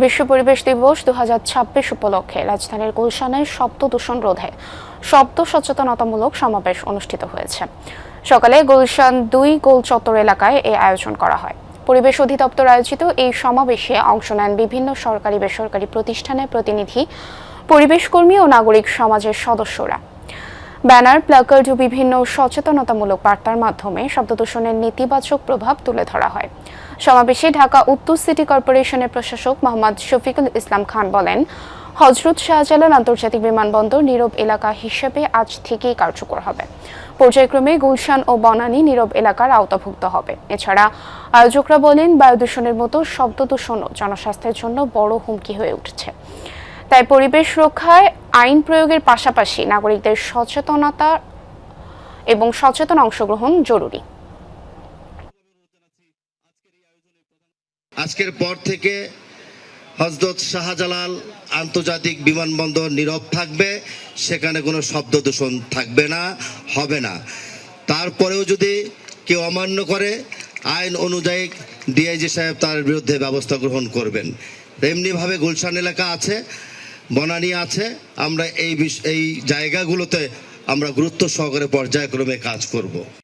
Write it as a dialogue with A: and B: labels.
A: বিশ্ব পরিবেশ দিবস 2026 উপলক্ষে রাজধানীর গুলশানে শব্দ দূষণ রোধে শব্দ সচেতনতামূলক সমাবেশ অনুষ্ঠিত হয়েছে। সকালে গুলশান 2 গোল চত্বর এলাকায় এই আয়োজন করা হয়। পরিবেশ অধিদপ্তর আয়োজিত এই সমাবেশে অংশ নেন বিভিন্ন সরকারি বেসরকারি প্রতিষ্ঠানের প্রতিনিধি, পরিবেশকর্মী ও নাগরিক সমাজের সদস্যরা। ব্যানার, প্ল্যাকার্ড ও বিভিন্ন সচেতনতামূলক বার্তার মাধ্যমে শব্দ দূষণের নেতিবাচক প্রভাব তুলে ধরা হয়। সমাবেশে ঢাকা উত্তর সিটি কর্পোরেশনের প্রশাসক মোহাম্মদ শফিকুল ইসলাম খান বলেন, হযরত শাহজালাল আন্তর্জাতিক বিমানবন্দর নীরব এলাকা হিসেবে আজ থেকেই কার্যকর হবে। পর্যায়ক্রমে গুলশান ও বনানী নীরব এলাকার আওতাভুক্ত হবে। এছাড়া আয়োজকরা বলেন, বায়ু দূষণের মতো শব্দ দূষণও জনস্বাস্থ্যের জন্য বড় হুমকি হয়ে উঠছে। তাই পরিবেশ রক্ষায় আইন প্রয়োগের পাশাপাশি নাগরিকদের সচেতনতা এবং সচেতন অংশগ্রহণ জরুরি।
B: আজকের পর থেকে হযরত শাহজালাল আন্তর্জাতিক বিমানবন্দর নীরব থাকবে, সেখানে কোনো শব্দ দূষণ থাকবে না, হবে না। তারপরেও যদি কেউ অমান্য করে, আইন অনুযায়ী ডিআইজি সাহেব তার বিরুদ্ধে ব্যবস্থা গ্রহণ করবেন। এমনিভাবে গুলশান এলাকা আছে, বনানী আছে, আমরা এই জায়গাগুলোতে আমরা গুরুত্ব সহকারে পর্যায়ক্রমে কাজ করব।